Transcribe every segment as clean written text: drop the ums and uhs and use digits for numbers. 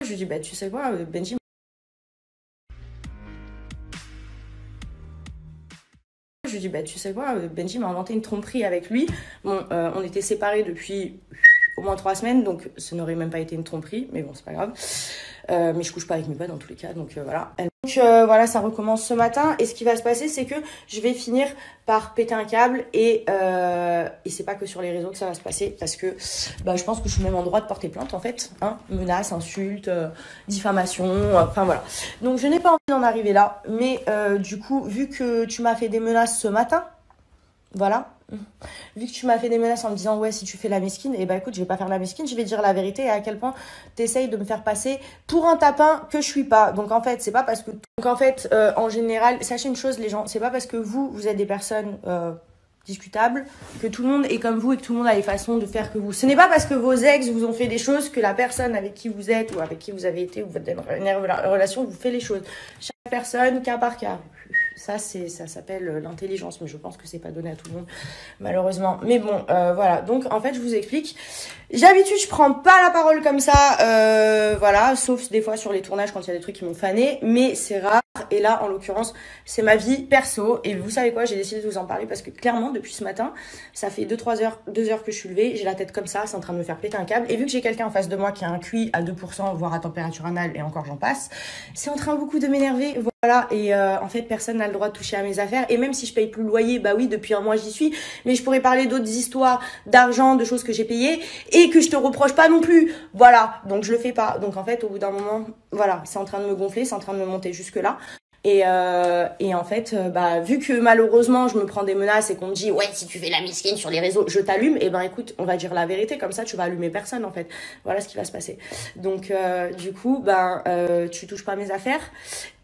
je lui dis, bah tu sais quoi, Benji. Je lui dis, bah tu sais quoi, Benji m'a inventé une tromperie avec lui. Bon, on était séparés depuis au moins 3 semaines, donc ça n'aurait même pas été une tromperie, mais bon, c'est pas grave. Mais je couche pas avec mes potes dans tous les cas, donc voilà. Donc voilà, ça recommence ce matin. Et ce qui va se passer, c'est que je vais finir par péter un câble. Et c'est pas que sur les réseaux que ça va se passer, parce que bah, je pense que je suis même en droit de porter plainte, en fait. Hein, menaces, insultes, diffamation, enfin voilà. Donc je n'ai pas envie d'en arriver là. Mais du coup, vu que tu m'as fait des menaces ce matin, voilà. Vu que tu m'as fait des menaces en me disant ouais si tu fais la mesquine, et bah écoute je vais pas faire la mesquine, je vais dire la vérité et à quel point t'essayes de me faire passer pour un tapin que je suis pas. Donc en fait c'est pas parce que en général sachez une chose les gens, c'est pas parce que vous êtes des personnes discutables que tout le monde est comme vous et que tout le monde a les façons de faire que vous. Ce n'est pas parce que vos ex vous ont fait des choses que la personne avec qui vous êtes ou avec qui vous avez été ou votre dernière relation vous fait les choses. Chaque personne cas par cas. Ça s'appelle l'intelligence, mais je pense que c'est pas donné à tout le monde, malheureusement. Mais bon, voilà. Donc, en fait, je vous explique. D'habitude, je prends pas la parole comme ça, voilà, sauf des fois sur les tournages quand il y a des trucs qui m'ont fané, mais c'est rare. Et là, en l'occurrence, c'est ma vie perso. Et vous savez quoi, j'ai décidé de vous en parler parce que clairement, depuis ce matin, ça fait 2 heures que je suis levée. J'ai la tête comme ça, c'est en train de me faire péter un câble. Et vu que j'ai quelqu'un en face de moi qui a un QI à 2%, voire à température anale, et encore j'en passe, c'est en train beaucoup de m'énerver. Voilà, et en fait, personne n'a le droit de toucher à mes affaires. Et même si je paye plus le loyer, bah oui, depuis un mois j'y suis. Mais je pourrais parler d'autres histoires, d'argent, de choses que j'ai payées et que je te reproche pas non plus. Voilà, donc je le fais pas. Donc en fait, au bout d'un moment, voilà, c'est en train de me gonfler, c'est en train de me monter jusque là. Et en fait, bah vu que malheureusement je me prends des menaces et qu'on me dit ouais si tu fais la misquine sur les réseaux, je t'allume. Et ben écoute, on va dire la vérité comme ça, tu vas allumer personne en fait. Voilà ce qui va se passer. Donc du coup, tu touches pas à mes affaires.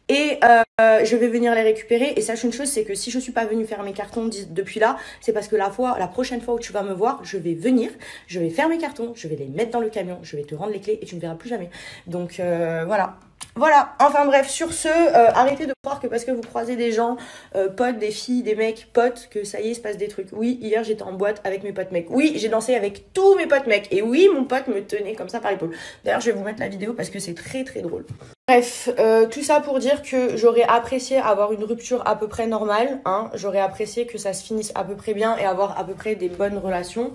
Et je vais venir les récupérer. Et sache une chose, c'est que si je suis pas venue faire mes cartons depuis là, c'est parce que la prochaine fois où tu vas me voir, je vais venir, je vais faire mes cartons, je vais les mettre dans le camion, je vais te rendre les clés et tu me verras plus jamais. Donc voilà. Voilà, enfin bref, sur ce, arrêtez de croire que parce que vous croisez des gens, potes, des filles, des mecs, potes, que ça y est, il se passe des trucs. Oui, hier j'étais en boîte avec mes potes mecs. Oui, j'ai dansé avec tous mes potes mecs. Et oui, mon pote me tenait comme ça par l'épaule. D'ailleurs, je vais vous mettre la vidéo parce que c'est très très drôle. Bref, tout ça pour dire que j'aurais apprécié avoir une rupture à peu près normale. Hein. J'aurais apprécié que ça se finisse à peu près bien et avoir à peu près des bonnes relations.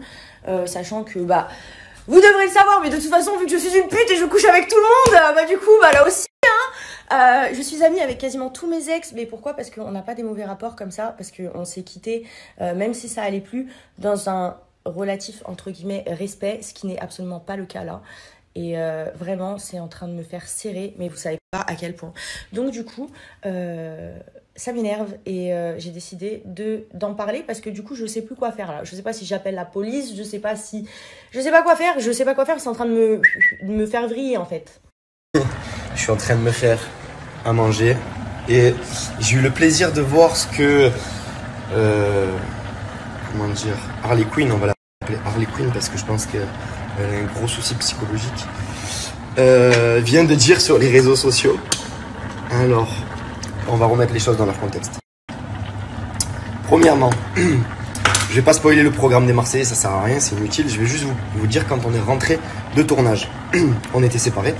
Sachant que, vous devrez le savoir, mais de toute façon, vu que je suis une pute et je couche avec tout le monde, du coup, là aussi, je suis amie avec quasiment tous mes ex. Mais pourquoi? Parce qu'on n'a pas des mauvais rapports comme ça, parce qu'on s'est quittés, même si ça allait plus, dans un relatif, entre guillemets, respect, ce qui n'est absolument pas le cas là. Et vraiment, c'est en train de me faire serrer, mais vous savez pas à quel point. Donc du coup, ça m'énerve et j'ai décidé d'en parler parce que du coup, je sais plus quoi faire là. Je sais pas si j'appelle la police, je sais pas quoi faire, c'est en train de me faire vriller en fait. Je suis en train de me faire à manger et j'ai eu le plaisir de voir ce que comment dire, Harley Quinn, on va l'appeler Harley Quinn parce que je pense qu'elle a un gros souci psychologique, vient de dire sur les réseaux sociaux. Alors, on va remettre les choses dans leur contexte. Premièrement, je vais pas spoiler le programme des Marseillais, ça sert à rien, c'est inutile. Je vais juste vous dire quand on est rentré de tournage. On était séparés.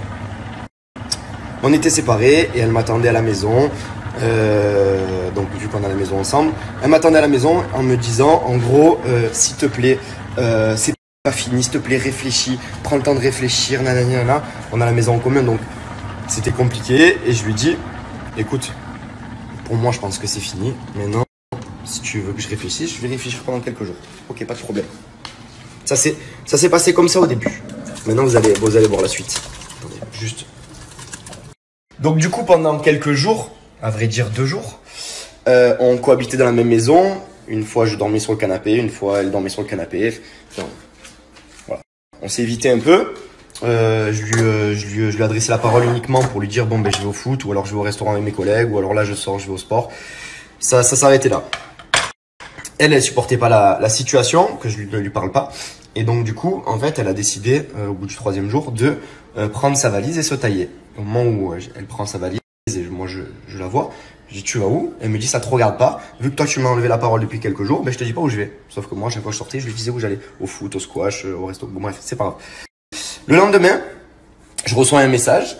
Et elle m'attendait à la maison. Donc vu qu'on a la maison ensemble, elle m'attendait à la maison en me disant en gros s'il te plaît, c'est pas fini, s'il te plaît réfléchis, prends le temps de réfléchir, nanana. On a la maison en commun donc c'était compliqué et je lui dis écoute, pour moi je pense que c'est fini, maintenant si tu veux que je réfléchisse, je vais réfléchir pendant quelques jours. Ok, pas de problème. Ça s'est passé comme ça au début. Maintenant vous allez voir la suite. Attendez, juste. Donc du coup pendant quelques jours, à vrai dire 2 jours, on cohabitait dans la même maison. Une fois je dormais sur le canapé, une fois elle dormait sur le canapé. Enfin, voilà. On s'est évité un peu. Je lui ai adressé la parole uniquement pour lui dire bon ben je vais au foot ou alors je vais au restaurant avec mes collègues ou alors là je sors, je vais au sport. Ça s'arrêtait là. Elle supportait pas la situation, que je ne lui parle pas. Et donc du coup, en fait, elle a décidé, au bout du 3e jour, de prendre sa valise et se tailler. Au moment où elle prend sa valise et moi je la vois, je dis tu vas où? Elle me dit ça te regarde pas. Vu que toi tu m'as enlevé la parole depuis quelques jours, ben je te dis pas où je vais. Sauf que moi, à chaque fois que je sortais, je lui disais où j'allais. Au foot, au squash, au resto. Bon bref, c'est pas grave. Le lendemain, je reçois un message.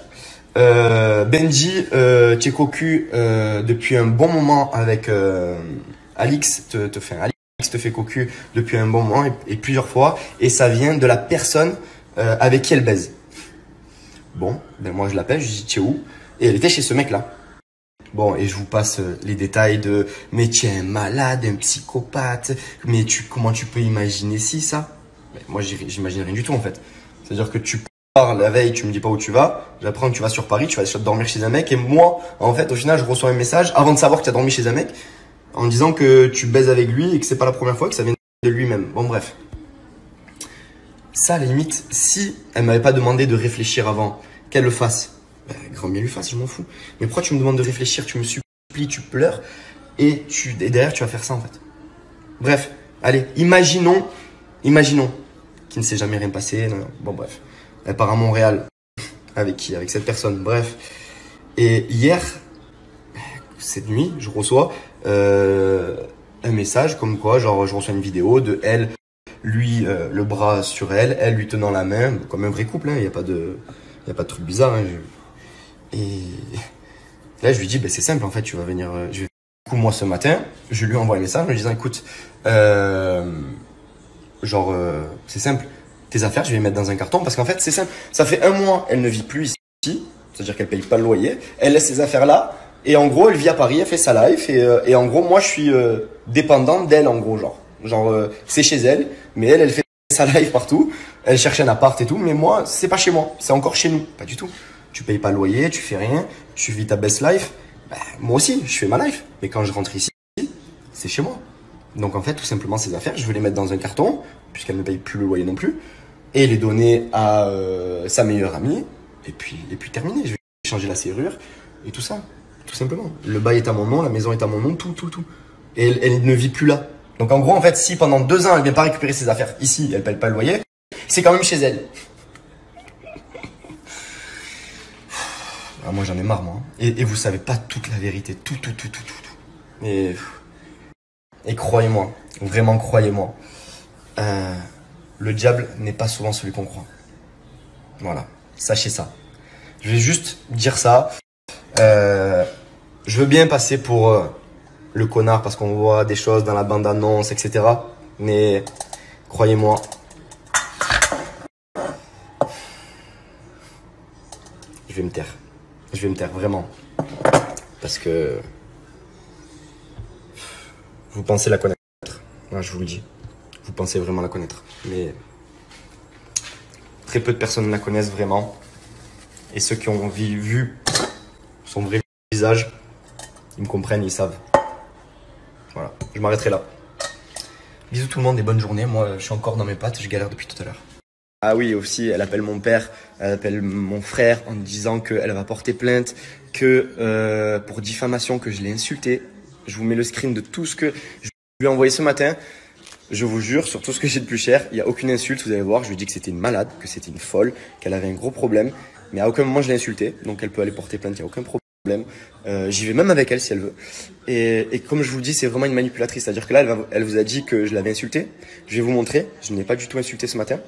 Benji, tu es cocu depuis un bon moment avec Alix Alix te fait cocu depuis un bon moment et plusieurs fois et ça vient de la personne avec qui elle baise. Bon, ben moi je l'appelle, je lui dis tu es où? Et elle était chez ce mec là. Bon, et je vous passe les détails de mais tu es un malade, un psychopathe, mais comment tu peux imaginer ça? Mais moi j'imagine rien du tout en fait. C'est-à-dire que tu pars la veille, tu me dis pas où tu vas, j'apprends que tu vas sur Paris, tu vas dormir chez un mec et moi en fait au final je reçois un message avant de savoir que tu as dormi chez un mec en disant que tu baises avec lui et que c'est pas la première fois, que ça vient de lui-même. Bon bref. Ça à la limite, si elle m'avait pas demandé de réfléchir avant, qu'elle le fasse. Bah, grand bien lui fasse, je m'en fous. Mais pourquoi tu me demandes de réfléchir, tu me supplies, tu pleures et derrière tu vas faire ça en fait. Bref, allez, imaginons qu'il ne s'est jamais rien passé. Non, non. Bon bref, elle part à Montréal. Avec qui? Avec cette personne. Bref. Et hier, cette nuit, je reçois un message comme quoi, genre, je reçois une vidéo de elle, lui, le bras sur elle, elle lui tenant la main, comme un vrai couple. Il n'y a pas de truc bizarre. Hein. Et là, je lui dis, ben, c'est simple, en fait, tu vas venir. Du coup, moi, ce matin, je lui envoie un message en lui disant, écoute, c'est simple, tes affaires, je vais les mettre dans un carton parce qu'en fait, c'est simple. Ça fait un mois, elle ne vit plus ici, c'est-à-dire qu'elle paye pas le loyer. Elle laisse ses affaires là et en gros, elle vit à Paris, elle fait sa life et en gros, moi, je suis dépendant d'elle, en gros, c'est chez elle, mais elle fait sa life partout. Elle cherche un appart et tout, mais moi, c'est pas chez moi, c'est encore chez nous, pas du tout. Tu payes pas le loyer, tu fais rien, tu vis ta best life. Ben, moi aussi, je fais ma life, mais quand je rentre ici, c'est chez moi. Donc en fait, tout simplement, ces affaires, je veux les mettre dans un carton, puisqu'elle ne paye plus le loyer non plus, et les donner à sa meilleure amie, et puis terminer. Je vais changer la serrure, et tout ça, tout simplement. Le bail est à mon nom, la maison est à mon nom, tout. Et elle ne vit plus là. Donc en gros, en fait, si pendant 2 ans, elle vient pas récupérer ses affaires ici, elle paye pas le loyer, c'est quand même chez elle. Ah, moi j'en ai marre, moi. Et vous savez pas toute la vérité, tout. Et croyez-moi, vraiment croyez-moi, le diable n'est pas souvent celui qu'on croit. Voilà, sachez ça. Je vais juste dire ça. Je veux bien passer pour le connard parce qu'on voit des choses dans la bande-annonce, etc. Mais croyez-moi, je vais me taire. Je vais me taire, vraiment. Parce que vous pensez la connaître. Ouais, je vous le dis. Vous pensez vraiment la connaître. Mais très peu de personnes la connaissent vraiment. Et ceux qui ont vu son vrai visage, ils me comprennent, ils savent. Voilà, je m'arrêterai là. Bisous tout le monde et bonne journée. Moi, je suis encore dans mes pattes, je galère depuis tout à l'heure. Ah oui, aussi, elle appelle mon père, elle appelle mon frère en me disant qu'elle va porter plainte, que pour diffamation, que je l'ai insulté. Je vous mets le screen de tout ce que je lui ai envoyé ce matin. Je vous jure, sur tout ce que j'ai de plus cher, il n'y a aucune insulte, vous allez voir. Je lui ai dit que c'était une malade, que c'était une folle, qu'elle avait un gros problème. Mais à aucun moment je l'ai insultée, donc elle peut aller porter plainte, il n'y a aucun problème. J'y vais même avec elle si elle veut. Et comme je vous le dis, c'est vraiment une manipulatrice. C'est-à-dire que là, elle vous a dit que je l'avais insultée. Je vais vous montrer, je ne l'ai pas du tout insulté ce matin.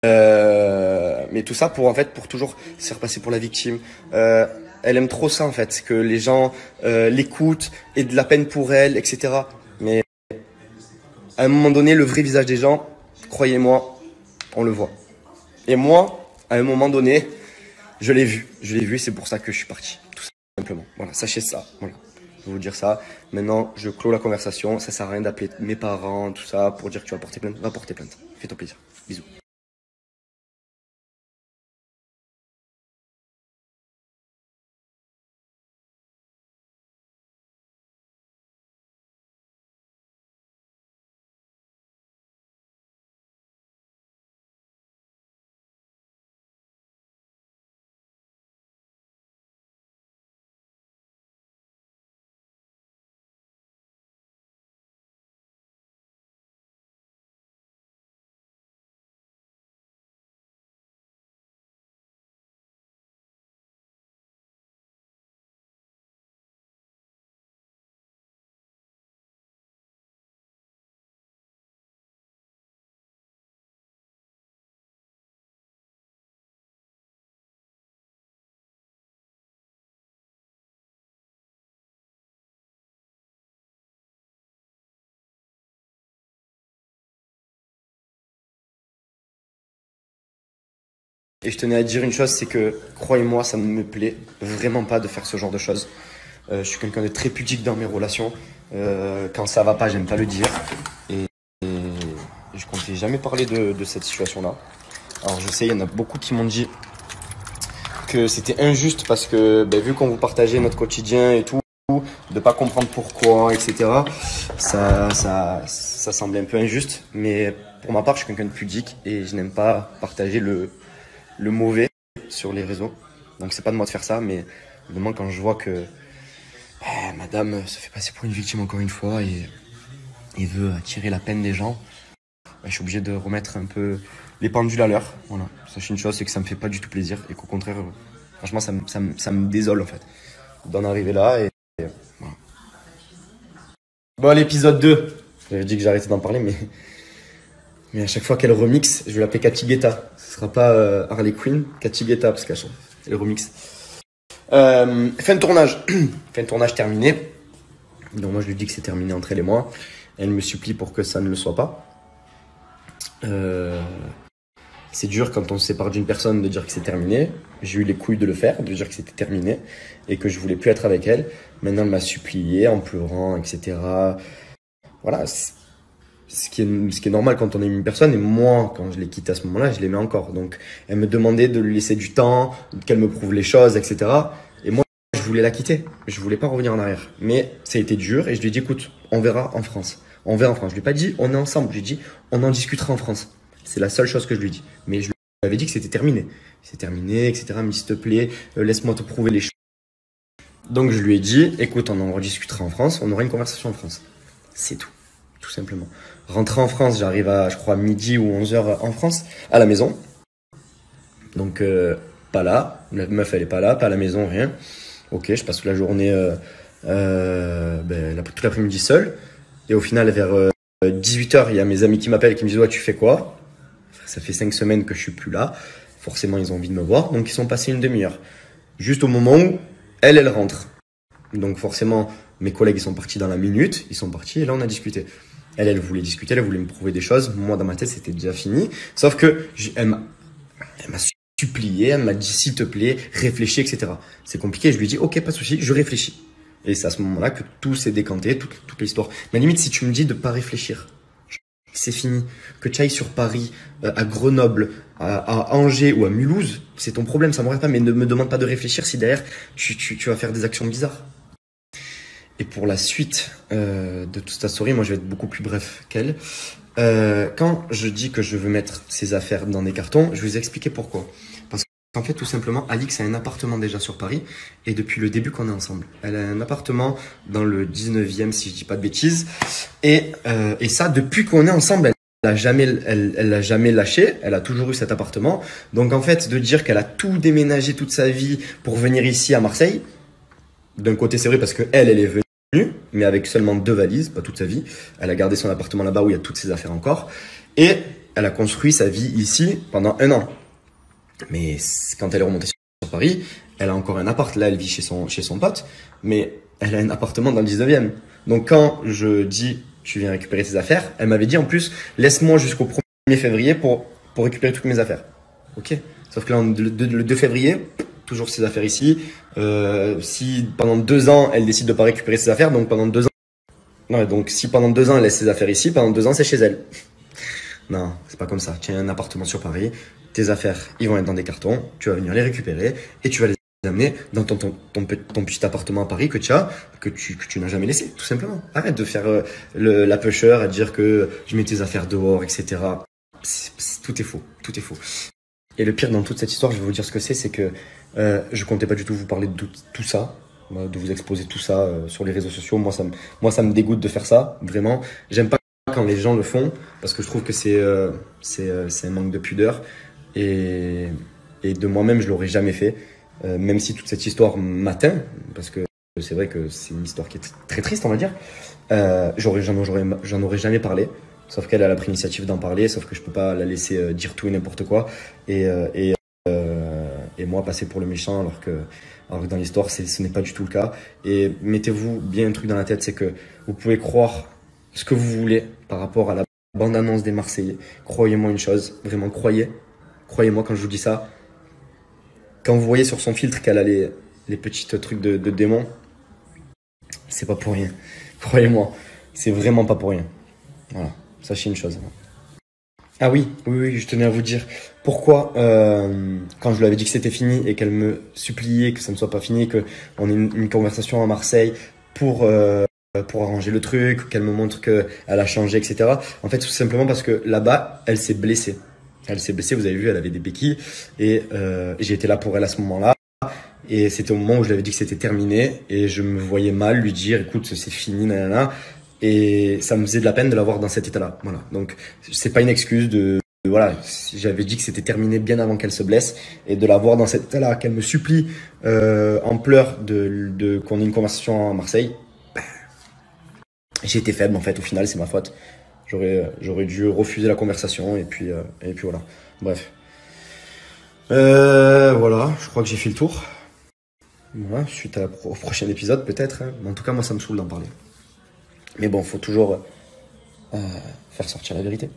Mais tout ça pour toujours se faire passer pour la victime. Elle aime trop ça en fait, que les gens l'écoutent et de la peine pour elle, etc. Mais à un moment donné, le vrai visage des gens, croyez-moi, on le voit. Et moi, à un moment donné, je l'ai vu, c'est pour ça que je suis parti, tout simplement. Voilà, sachez ça. Voilà. Je vais vous dire ça. Maintenant, je clôt la conversation. Ça sert à rien d'appeler mes parents, tout ça, pour dire que tu vas porter plainte. Va porter plainte. Fais-toi plaisir. Bisous. Et je tenais à dire une chose, c'est que, croyez-moi, ça ne me plaît vraiment pas de faire ce genre de choses. Je suis quelqu'un de très pudique dans mes relations. Quand ça va pas, j'aime pas le dire. Et je comptais jamais parler de cette situation-là. Alors je sais, il y en a beaucoup qui m'ont dit que c'était injuste parce que vu qu'on vous partageait notre quotidien et tout, de pas comprendre pourquoi, etc. Ça semblait un peu injuste. Mais pour ma part, je suis quelqu'un de pudique et je n'aime pas partager le mauvais sur les réseaux. Donc c'est pas de moi de faire ça, mais évidemment quand je vois que madame se fait passer pour une victime encore une fois et veut attirer la peine des gens, je suis obligé de remettre un peu les pendules à l'heure. Voilà. Sachez une chose, c'est que ça me fait pas du tout plaisir et qu'au contraire, franchement, ça me désole en fait d'en arriver là. Et voilà. Bon, l'épisode 2, j'avais dit que j'arrêtais d'en parler, mais à chaque fois qu'elle remixe, je vais l'appeler Cathy Guetta. Ce sera pas Harley Quinn, Cathy Guetta, parce qu'elle remixe. Fin de tournage. Fin de tournage terminé. Donc moi je lui dis que c'est terminé entre elle et moi. Elle me supplie pour que ça ne le soit pas. C'est dur quand on se sépare d'une personne de dire que c'est terminé. J'ai eu les couilles de le faire, de dire que c'était terminé et que je voulais plus être avec elle. Maintenant elle m'a supplié en pleurant, etc. Voilà, ce qui est normal quand on aime une personne. Et moi, quand je l'ai quittée à ce moment-là, je l'aimais encore. Donc elle me demandait de lui laisser du temps, qu'elle me prouve les choses, etc. Et moi, je voulais la quitter. Je voulais pas revenir en arrière. Mais ça a été dur et je lui ai dit, écoute, on verra en France. On verra en France. Je lui ai pas dit, on est ensemble. Je lui ai dit, on en discutera en France. C'est la seule chose que je lui ai dit. Mais je lui avais dit que c'était terminé. C'est terminé, etc. Elle me dit, s'il te plaît, laisse-moi te prouver les choses. Donc je lui ai dit, écoute, on en rediscutera en France. On aura une conversation en France. C'est tout. Tout simplement. Rentrer en France, j'arrive à, je crois, midi ou 11h en France, à la maison. Donc, pas là. La meuf, elle est pas là, pas à la maison, rien. Ok, je passe toute la journée, toute l'après-midi seul. Et au final, vers 18h, il y a mes amis qui m'appellent et qui me disent, ouais, tu fais quoi? Ça fait 5 semaines que je suis plus là. Forcément, ils ont envie de me voir. Donc, ils sont passés une demi-heure. Juste au moment où elle rentre. Donc, forcément, mes collègues, ils sont partis dans la minute. Ils sont partis et là, on a discuté. Elle voulait discuter, elle voulait me prouver des choses. Moi, dans ma tête, c'était déjà fini. Sauf que elle m'a supplié, elle m'a dit, s'il te plaît, réfléchis, etc. C'est compliqué. Je lui ai dit, ok, pas de souci, je réfléchis. Et c'est à ce moment-là que tout s'est décanté, toute l'histoire. Mais limite, si tu me dis de pas réfléchir, c'est fini. Que tu ailles sur Paris, à Grenoble, à Angers ou à Mulhouse, c'est ton problème, ça m'aurait pas. Mais ne me demande pas de réfléchir si derrière, tu vas faire des actions bizarres. Et pour la suite de toute ta story, moi je vais être beaucoup plus bref qu'elle. Quand je dis que je veux mettre ses affaires dans des cartons, je vais vous expliquer pourquoi. Parce qu'en fait, tout simplement, Alix a un appartement déjà sur Paris et depuis le début qu'on est ensemble. Elle a un appartement dans le 19e, si je dis pas de bêtises. Et ça, depuis qu'on est ensemble, elle l'a jamais lâché. Elle a toujours eu cet appartement. Donc en fait, de dire qu'elle a tout déménagé toute sa vie pour venir ici à Marseille, d'un côté c'est vrai parce que elle est venue, mais avec seulement 2 valises, pas toute sa vie. Elle a gardé son appartement là-bas où il y a toutes ses affaires encore. Et elle a construit sa vie ici pendant 1 an. Mais quand elle est remontée sur Paris, elle a encore un appart. Là, elle vit chez son pote, mais elle a un appartement dans le 19e. Donc quand je dis, tu viens récupérer tes affaires, elle m'avait dit en plus, laisse-moi jusqu'au 1er février pour récupérer toutes mes affaires. Ok. Sauf que là, le 2 février, toujours ses affaires ici. Si pendant 2 ans, elle décide de pas récupérer ses affaires, donc pendant 2 ans, non, donc si pendant 2 ans, elle laisse ses affaires ici, pendant 2 ans, c'est chez elle. Non, c'est pas comme ça. Tu as un appartement sur Paris, tes affaires, ils vont être dans des cartons, tu vas venir les récupérer et tu vas les amener dans ton petit appartement à Paris que tu n'as jamais laissé, tout simplement. Arrête de faire la pusher à dire que je mets tes affaires dehors, etc. Tout est faux, tout est faux. Et le pire dans toute cette histoire, je vais vous dire ce que c'est que je comptais pas du tout vous parler de tout ça, de vous exposer tout ça sur les réseaux sociaux. Moi, ça me dégoûte de faire ça, vraiment. J'aime pas quand les gens le font parce que je trouve que c'est un manque de pudeur et de moi-même, je l'aurais jamais fait, même si toute cette histoire m'atteint parce que c'est vrai que c'est une histoire qui est très triste, on va dire. J'en aurais jamais parlé. Sauf qu'elle a pris l'initiative d'en parler, sauf que je peux pas la laisser dire tout et n'importe quoi. Et moi passer pour le méchant alors que dans l'histoire ce n'est pas du tout le cas. Et mettez-vous bien un truc dans la tête, c'est que vous pouvez croire ce que vous voulez par rapport à la bande-annonce des Marseillais. Croyez-moi une chose, vraiment croyez-moi quand je vous dis ça, quand vous voyez sur son filtre qu'elle a les petits trucs de démon, c'est pas pour rien. Croyez-moi, c'est vraiment pas pour rien. Voilà, sachez une chose. Ah oui, je tenais à vous dire pourquoi, quand je lui avais dit que c'était fini et qu'elle me suppliait que ça ne soit pas fini, qu'on ait une conversation à Marseille pour arranger le truc, qu'elle me montre qu'elle a changé, etc. En fait, tout simplement parce que là-bas, elle s'est blessée. Elle s'est blessée, vous avez vu, elle avait des béquilles et j'ai été là pour elle à ce moment-là. Et c'était au moment où je lui avais dit que c'était terminé et je me voyais mal lui dire écoute, c'est fini, nanana. Et ça me faisait de la peine de la voir dans cet état-là. Voilà. Donc, c'est pas une excuse voilà. J'avais dit que c'était terminé bien avant qu'elle se blesse et de la voir dans cet état-là, qu'elle me supplie en pleurs qu'on ait une conversation à Marseille. J'ai été faible en fait. Au final, c'est ma faute. J'aurais dû refuser la conversation et puis voilà. Bref. Voilà. Je crois que j'ai fait le tour. Voilà. Suite au prochain épisode peut-être. Hein. Mais en tout cas, moi, ça me saoule d'en parler. Mais bon, faut toujours faire sortir la vérité.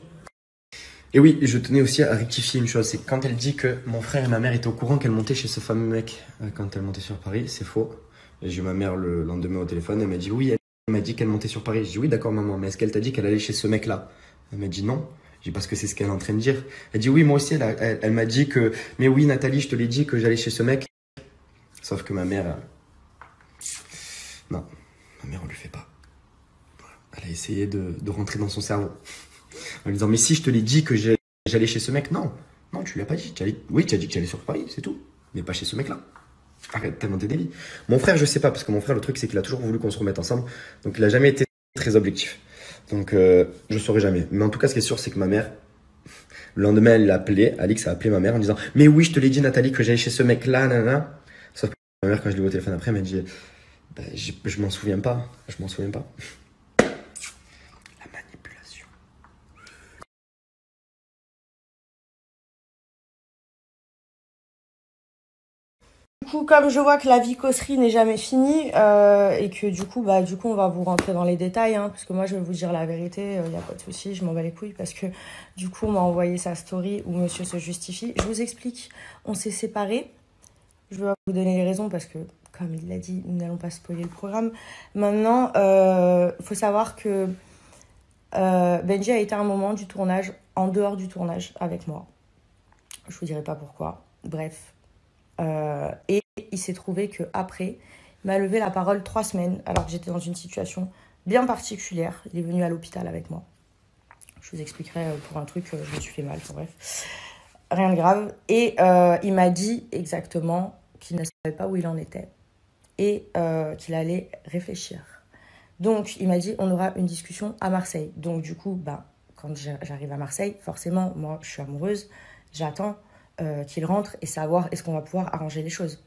Et oui, je tenais aussi à rectifier une chose, c'est que quand elle dit que mon frère et ma mère étaient au courant qu'elle montait chez ce fameux mec quand elle montait sur Paris, c'est faux. J'ai eu ma mère le lendemain au téléphone, elle m'a dit oui, elle m'a dit qu'elle montait sur Paris. J'ai dit oui, d'accord maman, mais est-ce qu'elle t'a dit qu'elle allait chez ce mec-là? Elle m'a dit non. J'ai dit parce que c'est ce qu'elle est en train de dire. Elle dit oui, moi aussi, elle m'a dit que, mais oui Nathalie, je te l'ai dit que j'allais chez ce mec. Sauf que ma mère, non, ma mère on lui fait pas. Elle a essayé de rentrer dans son cerveau. En lui disant, mais si je te l'ai dit que j'allais chez ce mec, non, tu lui as pas dit. Oui, tu as dit que tu allais sur Paris, c'est tout. Mais pas chez ce mec-là. Arrête tellement tes délits. Mon frère, je sais pas, parce que mon frère, le truc, c'est qu'il a toujours voulu qu'on se remette ensemble. Donc, il a jamais été très objectif. Donc, je saurais jamais. Mais en tout cas, ce qui est sûr, c'est que ma mère, le lendemain, elle l'a appelé, Alix a appelé ma mère en disant, mais oui, je te l'ai dit, Nathalie, que j'allais chez ce mec-là, nanana. Sauf que ma mère, quand je l'ai vu au téléphone après, elle m'a dit, je m'en souviens pas. Je m'en souviens pas. Du coup, comme je vois que la vicosserie n'est jamais finie et que du coup, on va vous rentrer dans les détails, hein, parce que moi, je vais vous dire la vérité, il n'y a pas de souci, je m'en bats les couilles, parce que du coup, on m'a envoyé sa story où monsieur se justifie. Je vous explique, on s'est séparés. Je vais vous donner les raisons parce que, comme il l'a dit, nous n'allons pas spoiler le programme. Maintenant, faut savoir que Benji a été à un moment du tournage, en dehors du tournage, avec moi. Je vous dirai pas pourquoi. Bref. Et il s'est trouvé qu'après, il m'a levé la parole 3 semaines, alors que j'étais dans une situation bien particulière. Il est venu à l'hôpital avec moi. Je vous expliquerai pour un truc, je me suis fait mal, bref. Rien de grave. Et il m'a dit exactement qu'il ne savait pas où il en était et qu'il allait réfléchir. Donc, il m'a dit, on aura une discussion à Marseille. Donc, du coup, quand j'arrive à Marseille, forcément, moi, je suis amoureuse, j'attends qu'il rentre et savoir est-ce qu'on va pouvoir arranger les choses.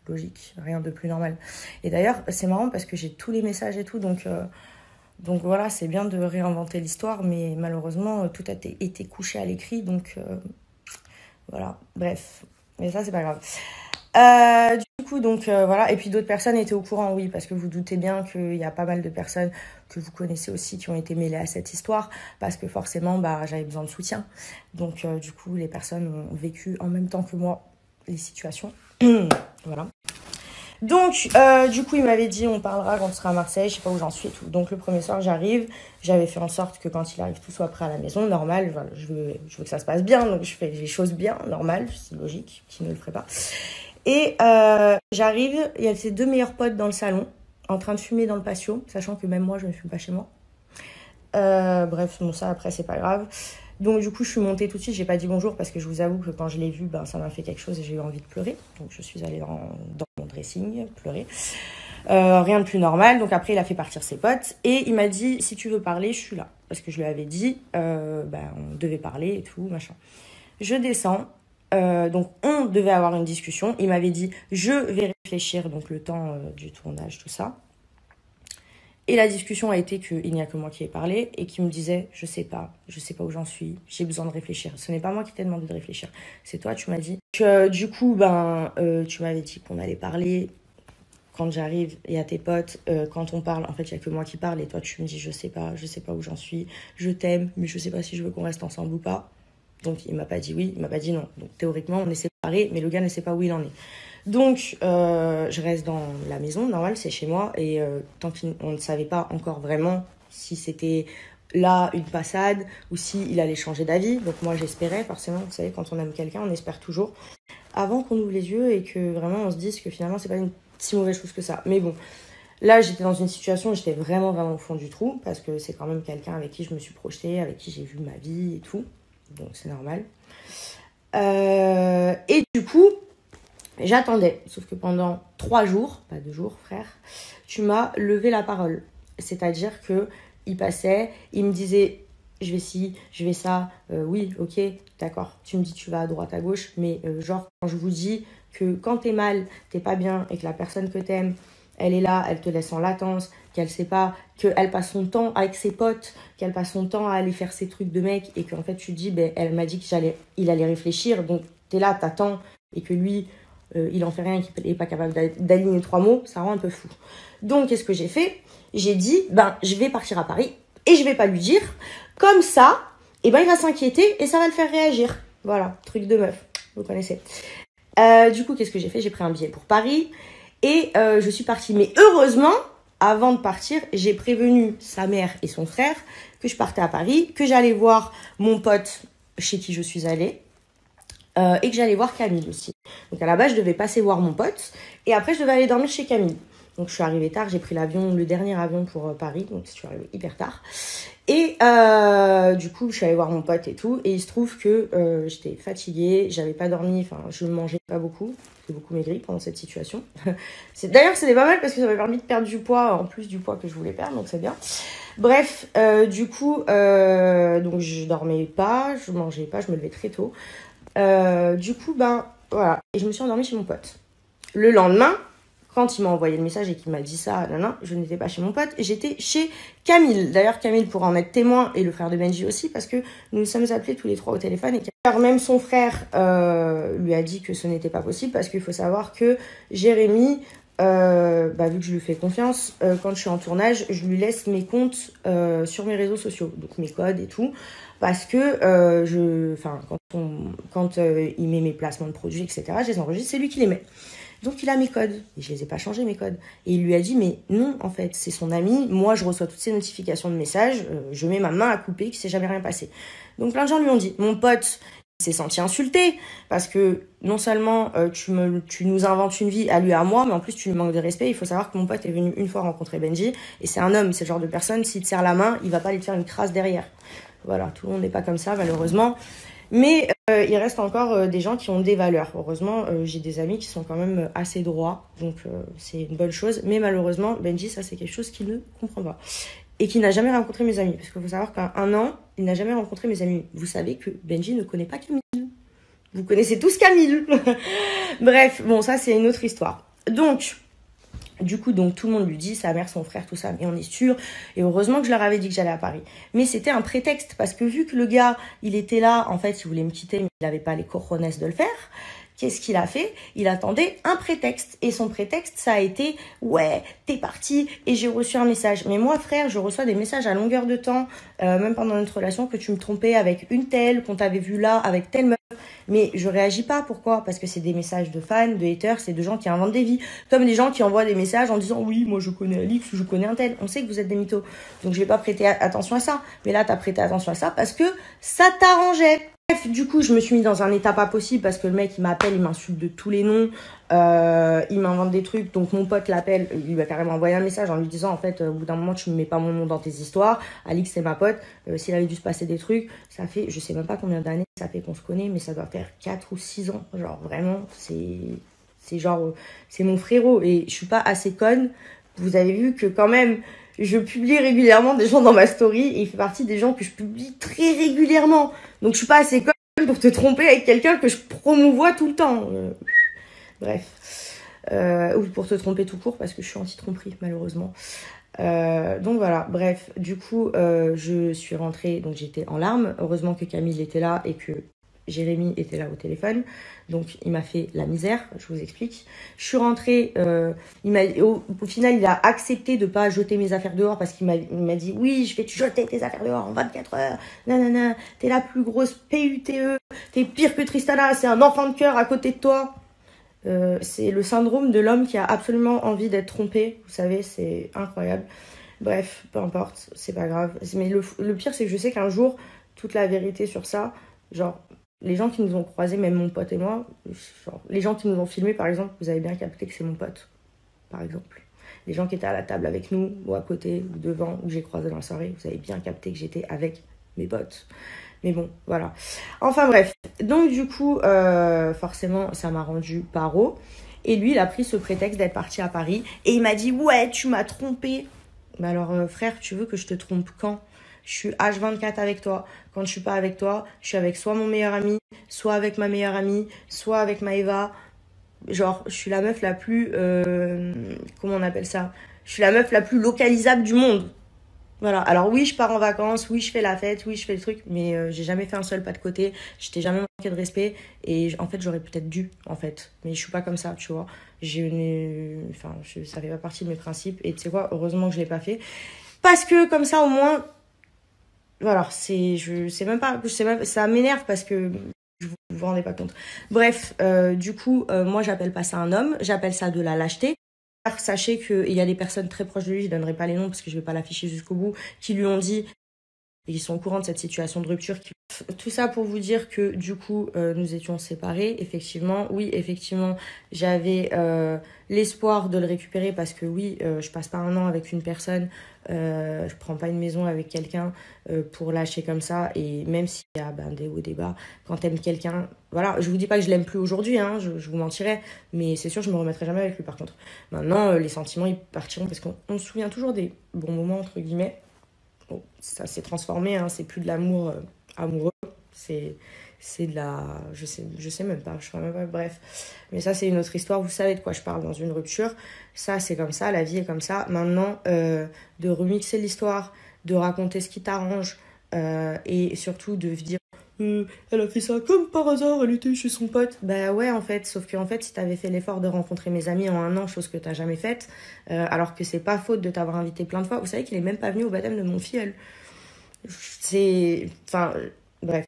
Logique, rien de plus normal. Et d'ailleurs, c'est marrant parce que j'ai tous les messages et tout, donc voilà, c'est bien de réinventer l'histoire, mais malheureusement, tout a été couché à l'écrit, donc voilà, bref. Mais ça, c'est pas grave. Du coup, voilà. Et puis d'autres personnes étaient au courant, oui, parce que vous doutez bien qu'il y a pas mal de personnes que vous connaissez aussi qui ont été mêlées à cette histoire, parce que forcément, j'avais besoin de soutien. Donc, du coup, les personnes ont vécu en même temps que moi les situations. Voilà. Donc, du coup, il m'avait dit, on parlera quand on sera à Marseille, je sais pas où j'en suis et tout. Donc, le premier soir, j'arrive. J'avais fait en sorte que quand il arrive, tout soit prêt à la maison, normal. Voilà, je veux que ça se passe bien, donc je fais les choses bien, normal, c'est logique, qui ne le ferait pas. Et j'arrive, il y a ses 2 meilleurs potes dans le salon, en train de fumer dans le patio, sachant que même moi, je ne fume pas chez moi. Bref, bon, ça, après, c'est pas grave. Donc, du coup, je suis montée tout de suite, j'ai pas dit bonjour, parce que je vous avoue que quand je l'ai vu, ça m'a fait quelque chose et j'ai eu envie de pleurer. Donc, je suis allée dans mon dressing, pleurer. Rien de plus normal. Donc, après, il a fait partir ses potes. Et il m'a dit, si tu veux parler, je suis là. Parce que je lui avais dit, on devait parler et tout, machin. Je descends. Donc on devait avoir une discussion. Il m'avait dit je vais réfléchir, donc le temps du tournage, tout ça. Et la discussion a été qu'il n'y a que moi qui ai parlé et qui me disait je sais pas où j'en suis, j'ai besoin de réfléchir. Ce n'est pas moi qui t'ai demandé de réfléchir, c'est toi, tu m'as dit. Du coup, tu m'avais dit qu'on allait parler. Quand j'arrive, il y a tes potes, quand on parle, en fait, il n'y a que moi qui parle et toi, tu me dis je sais pas où j'en suis, je t'aime, mais je sais pas si je veux qu'on reste ensemble ou pas. Donc il m'a pas dit oui, il m'a pas dit non. Donc théoriquement on est séparés, mais le gars ne sait pas où il en est. Donc je reste dans la maison, normal, c'est chez moi. Et tant qu'on ne savait pas encore vraiment si c'était là une passade ou si il allait changer d'avis. Donc moi j'espérais forcément, vous savez, quand on aime quelqu'un, on espère toujours. Avant qu'on ouvre les yeux et que vraiment on se dise que finalement c'est pas une si mauvaise chose que ça. Mais bon, là j'étais dans une situation où j'étais vraiment au fond du trou parce que c'est quand même quelqu'un avec qui je me suis projetée, avec qui j'ai vu ma vie et tout. Donc c'est normal. Et du coup, j'attendais. Sauf que pendant 3 jours, pas 2 jours frère, tu m'as levé la parole. C'est-à-dire que il passait, il me disait je vais ci, je vais ça, oui, ok, d'accord. Tu me dis tu vas à droite, à gauche, mais genre quand je vous dis que quand t'es mal, t'es pas bien et que la personne que t'aimes, elle est là, elle te laisse en latence, qu'elle sait pas, qu'elle passe son temps avec ses potes, qu'elle passe son temps à aller faire ses trucs de mec et qu'en fait tu te dis, ben, elle m'a dit qu'il allait réfléchir, donc t'es là, t'attends et que lui, il en fait rien, qu'il est pas capable d'aligner 3 mots, ça rend un peu fou. Donc qu'est-ce que j'ai fait? J'ai dit, ben, je vais partir à Paris et je vais pas lui dire, comme ça, et ben, il va s'inquiéter et ça va le faire réagir. Voilà, truc de meuf, vous connaissez. Du coup, qu'est-ce que j'ai fait? J'ai pris un billet pour Paris et je suis partie. Mais heureusement, avant de partir, j'ai prévenu sa mère et son frère que je partais à Paris, que j'allais voir mon pote chez qui je suis allée et que j'allais voir Camille aussi. Donc à la base, je devais passer voir mon pote et après, je devais aller dormir chez Camille. Donc je suis arrivée tard, j'ai pris l'avion, le dernier avion pour Paris, donc je suis arrivée hyper tard. Et du coup, je suis allée voir mon pote et tout, et il se trouve que j'étais fatiguée, j'avais pas dormi, enfin je mangeais pas beaucoup, j'ai beaucoup maigri pendant cette situation. D'ailleurs, c'était pas mal parce que ça m'a permis de perdre du poids, en plus du poids que je voulais perdre, donc c'est bien. Bref, du coup, donc je dormais pas, je mangeais pas, je me levais très tôt. Du coup, ben voilà, et je me suis endormie chez mon pote. Le lendemain, quand il m'a envoyé le message et qu'il m'a dit ça, je n'étais pas chez mon pote, j'étais chez Camille. D'ailleurs, Camille pourra en être témoin et le frère de Benji aussi parce que nous nous sommes appelés tous les 3 au téléphone. Et même son frère lui a dit que ce n'était pas possible parce qu'il faut savoir que Jérémy, vu que je lui fais confiance, quand je suis en tournage, je lui laisse mes comptes sur mes réseaux sociaux, donc mes codes et tout. Parce que quand il met mes placements de produits, etc., je les enregistre, c'est lui qui les met. Donc il a mes codes, et je les ai pas changés mes codes. Et il lui a dit, mais non, en fait, c'est son ami, moi je reçois toutes ces notifications de messages, je mets ma main à couper, qu'il s'est jamais rien passé. Donc plein de gens lui ont dit, mon pote, il s'est senti insulté, parce que non seulement tu nous inventes une vie à lui et à moi, mais en plus tu lui manques de respect. Il faut savoir que mon pote est venu une fois rencontrer Benji, et c'est un homme, c'est le genre de personne, s'il te serre la main, il va pas aller te faire une crasse derrière. Voilà, tout le monde n'est pas comme ça, malheureusement. Mais il reste encore des gens qui ont des valeurs. Heureusement, j'ai des amis qui sont quand même assez droits, donc c'est une bonne chose. Mais malheureusement, Benji, ça c'est quelque chose qu'il ne comprend pas. Et qu'il n'a jamais rencontré mes amis. Parce qu'il faut savoir qu'en 1 an, il n'a jamais rencontré mes amis. Vous savez que Benji ne connaît pas Camille. Vous connaissez tous Camille. Bref, bon, ça c'est une autre histoire. Donc... Du coup, donc tout le monde lui dit, sa mère, son frère, tout ça, mais on est sûr. Et heureusement que je leur avais dit que j'allais à Paris. Mais c'était un prétexte, parce que vu que le gars, il était là, en fait, il voulait me quitter, mais il n'avait pas les cojones de le faire. Qu'est-ce qu'il a fait? Il attendait un prétexte. Et son prétexte, ça a été, ouais, t'es parti et j'ai reçu un message. Mais moi, frère, je reçois des messages à longueur de temps, même pendant notre relation, que tu me trompais avec une telle, qu'on t'avait vu là, avec telle meuf. Mais je réagis pas. Pourquoi? Parce que c'est des messages de fans, de haters, c'est de gens qui inventent des vies. Comme des gens qui envoient des messages en disant, oui, moi je connais Alix ou je connais un tel. On sait que vous êtes des mythos. Donc je vais pas prêter attention à ça. Mais là, t'as prêté attention à ça parce que ça t'arrangeait. Bref, du coup, je me suis mis dans un état pas possible parce que le mec, il m'appelle, il m'insulte de tous les noms, il m'invente des trucs. Donc, mon pote l'appelle, il lui a carrément envoyé un message en lui disant, en fait, au bout d'un moment, tu ne mets pas mon nom dans tes histoires. Alix, c'est ma pote. S'il avait dû se passer des trucs, ça fait, je sais même pas combien d'années ça fait qu'on se connaît, mais ça doit faire 4 ou 6 ans. Genre, vraiment, c'est genre, c'est mon frérot. Et je suis pas assez conne. Vous avez vu que quand même, je publie régulièrement des gens dans ma story et il fait partie des gens que je publie très régulièrement. Donc je suis pas assez conne pour te tromper avec quelqu'un que je promouvois tout le temps. Bref. Ou pour te tromper tout court parce que je suis anti-tromperie malheureusement. Donc voilà, bref, du coup je suis rentrée, donc j'étais en larmes. Heureusement que Camille était là et que Jérémy était là au téléphone, donc il m'a fait la misère, je vous explique. Je suis rentrée, au final il a accepté de pas jeter mes affaires dehors parce qu'il m'a dit oui, je vais te jeter tes affaires dehors en 24 heures, nanana, t'es la plus grosse PUTE, t'es pire que Tristana, c'est un enfant de cœur à côté de toi. C'est le syndrome de l'homme qui a absolument envie d'être trompé, vous savez, c'est incroyable. Bref, peu importe, c'est pas grave. Mais le pire, c'est que je sais qu'un jour, toute la vérité sur ça, genre, les gens qui nous ont croisés, même mon pote et moi, genre, les gens qui nous ont filmés, par exemple, vous avez bien capté que c'est mon pote, par exemple. Les gens qui étaient à la table avec nous, ou à côté, ou devant, ou que j'ai croisé dans la soirée, vous avez bien capté que j'étais avec mes potes. Mais bon, voilà. Enfin bref, donc du coup, forcément, ça m'a rendu paro. Et lui, il a pris ce prétexte d'être parti à Paris. Et il m'a dit, ouais, tu m'as trompé. Mais alors, frère, tu veux que je te trompe quand? Je suis H24 avec toi. Quand je suis pas avec toi, je suis avec soit mon meilleur ami, soit avec ma meilleure amie, soit avec Maëva. Genre, je suis la meuf la plus... comment on appelle ça? Je suis la meuf la plus localisable du monde. Voilà. Alors oui, je pars en vacances, oui, je fais la fête, oui, je fais le truc, mais j'ai jamais fait un seul pas de côté. Je t'ai jamais manqué de respect. Et en fait, j'aurais peut-être dû, en fait. Mais je suis pas comme ça, tu vois. Ça fait pas partie de mes principes. Et tu sais quoi, heureusement que je l'ai pas fait. Parce que comme ça, au moins... Voilà, ça m'énerve parce que vous vous rendez pas compte. Bref, du coup, moi, j'appelle pas ça un homme. J'appelle ça de la lâcheté. Sachez qu'il y a des personnes très proches de lui, je donnerai pas les noms parce que je vais pas l'afficher jusqu'au bout, qui lui ont dit, et ils sont au courant de cette situation de rupture. Tout ça pour vous dire que du coup, nous étions séparés. Effectivement, oui, effectivement, j'avais l'espoir de le récupérer parce que oui, je passe pas un an avec une personne, je prends pas une maison avec quelqu'un pour lâcher comme ça. Et même s'il y a des hauts, des bas, quand t'aimes quelqu'un, voilà, je vous dis pas que je l'aime plus aujourd'hui, hein, je vous mentirais, mais c'est sûr, je me remettrai jamais avec lui par contre. Maintenant, les sentiments, ils partiront parce qu'on se souvient toujours des bons moments, entre guillemets. Bon, ça s'est transformé, hein, c'est plus de l'amour amoureux, c'est de la... Je sais même pas, je sais même pas, bref. Mais ça, c'est une autre histoire, vous savez de quoi je parle dans une rupture. Ça, c'est comme ça, la vie est comme ça. Maintenant, de remixer l'histoire, de raconter ce qui t'arrange, et surtout de dire elle a fait ça comme par hasard, elle était chez son pote. Bah ouais, en fait, sauf que en fait, si t'avais fait l'effort de rencontrer mes amis en un an, chose que t'as jamais faite, alors que c'est pas faute de t'avoir invité plein de fois. Vous savez qu'il est même pas venu au baptême de mon filleul. Enfin, bref,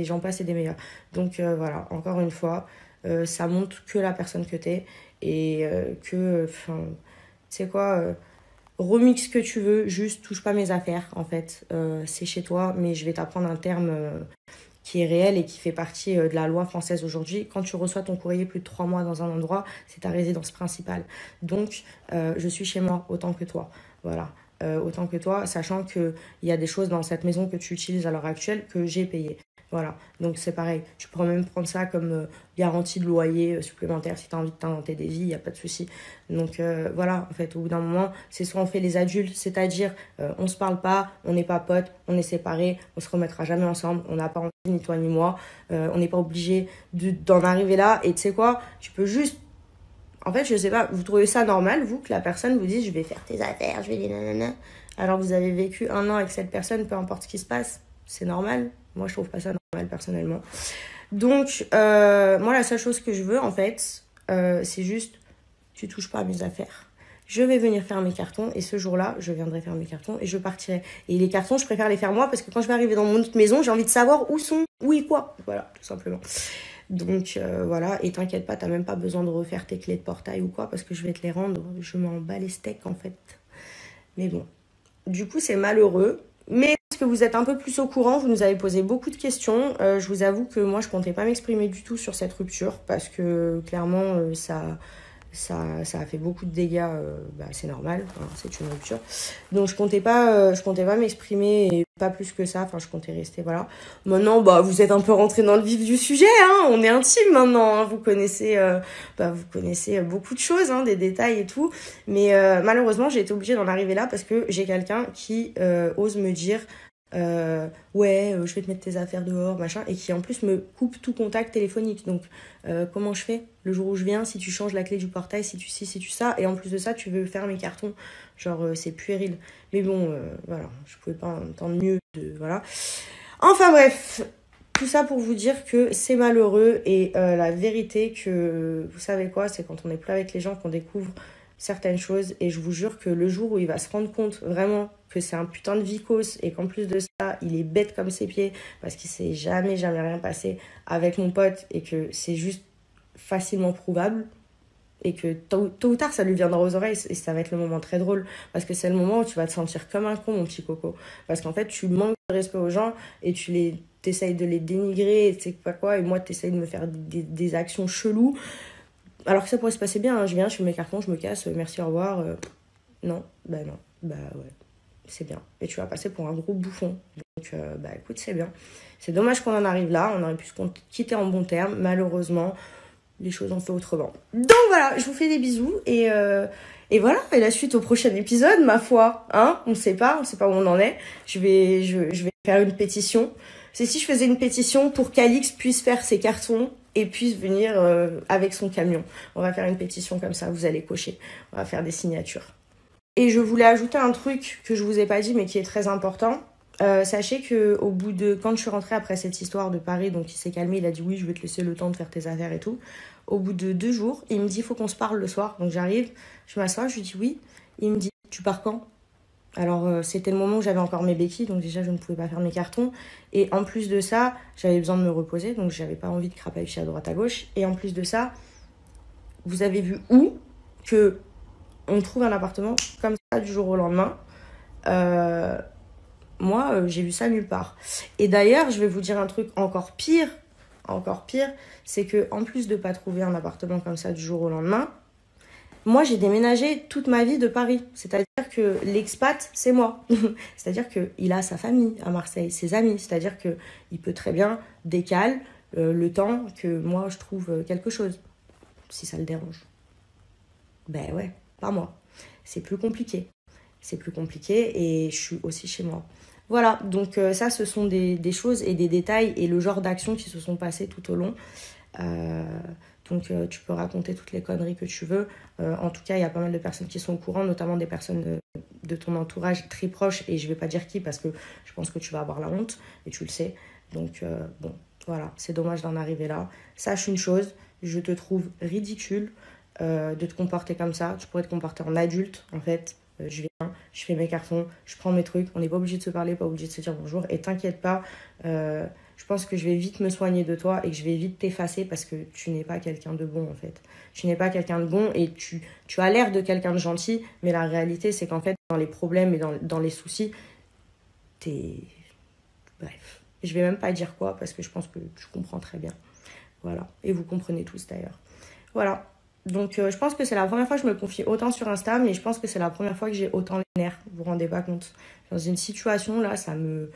j'en passe et des meilleurs. Donc voilà, encore une fois, ça montre que la personne que t'es et enfin, tu sais quoi, remix ce que tu veux, juste touche pas mes affaires, en fait. C'est chez toi, mais je vais t'apprendre un terme qui est réel et qui fait partie de la loi française aujourd'hui. Quand tu reçois ton courrier plus de 3 mois dans un endroit, c'est ta résidence principale. Donc, je suis chez moi autant que toi. Voilà. Autant que toi, sachant qu'il y a des choses dans cette maison que tu utilises à l'heure actuelle que j'ai payées. Voilà, donc c'est pareil. Tu pourrais même prendre ça comme garantie de loyer supplémentaire si tu as envie de t'inventer des vies, il n'y a pas de souci. Donc voilà, en fait, au bout d'un moment, c'est soit on fait les adultes, c'est-à-dire on se parle pas, on n'est pas potes, on est séparés, on se remettra jamais ensemble, on n'a pas envie, ni toi ni moi, on n'est pas obligé d'en arriver là. Et tu sais quoi, tu peux juste... En fait, je sais pas, vous trouvez ça normal, vous, que la personne vous dise je vais faire tes affaires, je vais les nanana, alors que vous avez vécu un an avec cette personne, peu importe ce qui se passe, c'est normal. Moi, je trouve pas ça normal, personnellement. Donc, moi, la seule chose que je veux, en fait, c'est juste, tu touches pas à mes affaires. Je vais venir faire mes cartons, et ce jour-là, je viendrai faire mes cartons, et je partirai. Et les cartons, je préfère les faire moi, parce que quand je vais arriver dans mon autre maison, j'ai envie de savoir où est quoi. Voilà, tout simplement. Donc, voilà, et t'inquiète pas, t'as même pas besoin de refaire tes clés de portail ou quoi, parce que je vais te les rendre. Je m'en bats les steaks, en fait. Mais bon, du coup, c'est malheureux. Mais parce que vous êtes un peu plus au courant, vous nous avez posé beaucoup de questions. Je vous avoue que moi, je comptais pas m'exprimer du tout sur cette rupture parce que clairement, ça a fait beaucoup de dégâts. C'est normal, hein, c'est une rupture. Donc, je comptais pas m'exprimer et pas plus que ça. Enfin, je comptais rester, voilà. Maintenant, vous êtes un peu rentrés dans le vif du sujet, hein. On est intime maintenant, hein. Vous connaissez beaucoup de choses, hein, des détails et tout. Mais malheureusement, j'ai été obligée d'en arriver là parce que j'ai quelqu'un qui ose me dire je vais te mettre tes affaires dehors, machin, et qui en plus me coupe tout contact téléphonique. Donc, comment je fais le jour où je viens, si tu changes la clé du portail, si tu ça, et en plus de ça, tu veux faire mes cartons. Genre, c'est puéril. Mais bon, voilà, je pouvais pas entendre mieux de... Voilà. Enfin bref, Tout ça pour vous dire que c'est malheureux et la vérité que, vous savez quoi, c'est quand on n'est plus avec les gens qu'on découvre certaines choses. Et je vous jure que le jour où il va se rendre compte vraiment que c'est un putain de vicose et qu'en plus de ça, il est bête comme ses pieds parce qu'il s'est jamais rien passé avec mon pote et que c'est juste facilement prouvable et que tôt ou tard ça lui viendra aux oreilles et ça va être le moment très drôle parce que c'est le moment où tu vas te sentir comme un con, mon petit coco, parce qu'en fait tu manques de respect aux gens et t'essayes de les dénigrer et tu sais pas quoi, et moi t'essayes de me faire des actions cheloues alors que ça pourrait se passer bien, hein. Je viens, je fais mes cartons, je me casse, merci, au revoir. Non, bah ouais, c'est bien. Et tu vas passer pour un gros bouffon. Donc bah écoute, c'est bien. C'est dommage qu'on en arrive là, on aurait pu se quitter en bons termes, malheureusement les choses ont fait autrement. Donc voilà, je vous fais des bisous et voilà, et la suite au prochain épisode, ma foi, hein, on sait pas où on en est. Je vais faire une pétition. C'est si je faisais une pétition pour qu'Alix puisse faire ses cartons et puisse venir avec son camion. On va faire une pétition comme ça, vous allez cocher. On va faire des signatures. Et je voulais ajouter un truc que je vous ai pas dit mais qui est très important. Sachez que quand je suis rentrée après cette histoire de Paris, donc il s'est calmé, il a dit oui, je vais te laisser le temps de faire tes affaires et tout. Au bout de 2 jours, il me dit faut qu'on se parle le soir. Donc j'arrive, je m'assois, je lui dis oui. Il me dit tu pars quand? Alors c'était le moment où j'avais encore mes béquilles, donc déjà je ne pouvais pas faire mes cartons. Et en plus de ça, j'avais besoin de me reposer, donc j'avais pas envie de crapahucher à droite à gauche. Et en plus de ça, vous avez vu où que on trouve un appartement comme ça du jour au lendemain. Moi, j'ai vu ça nulle part. Et d'ailleurs, je vais vous dire un truc encore pire, c'est que en plus de pas trouver un appartement comme ça du jour au lendemain, moi, j'ai déménagé toute ma vie de Paris. C'est-à-dire que l'expat, c'est moi. C'est-à-dire qu'il a sa famille à Marseille, ses amis. C'est-à-dire qu'il peut très bien décaler le temps que moi, je trouve quelque chose, si ça le dérange. Ben ouais, pas moi. C'est plus compliqué. Et je suis aussi chez moi. Voilà, donc ça, ce sont des choses et des détails et le genre d'actions qui se sont passées tout au long. Donc tu peux raconter toutes les conneries que tu veux. En tout cas, il y a pas mal de personnes qui sont au courant, notamment des personnes de ton entourage très proches. Et je vais pas dire qui parce que je pense que tu vas avoir la honte et tu le sais. Donc bon, voilà, c'est dommage d'en arriver là. Sache une chose, je te trouve ridicule de te comporter comme ça. Tu pourrais te comporter en adulte, en fait. Je viens, je fais mes cartons, je prends mes trucs. On n'est pas obligé de se parler, pas obligé de se dire bonjour. Et t'inquiète pas, je pense que je vais vite me soigner de toi et que je vais vite t'effacer parce que tu n'es pas quelqu'un de bon, en fait. Tu n'es pas quelqu'un de bon et tu as l'air de quelqu'un de gentil, mais la réalité, c'est qu'en fait, dans les problèmes et dans les soucis, t'es... Bref. Je vais même pas dire quoi parce que je pense que tu comprends très bien. Voilà. Et vous comprenez tous, d'ailleurs. Voilà. Donc, je pense que c'est la première fois que je me confie autant sur Insta, mais je pense que c'est la première fois que j'ai autant les nerfs. Vous vous rendez pas compte? Dans une situation, là, ça me...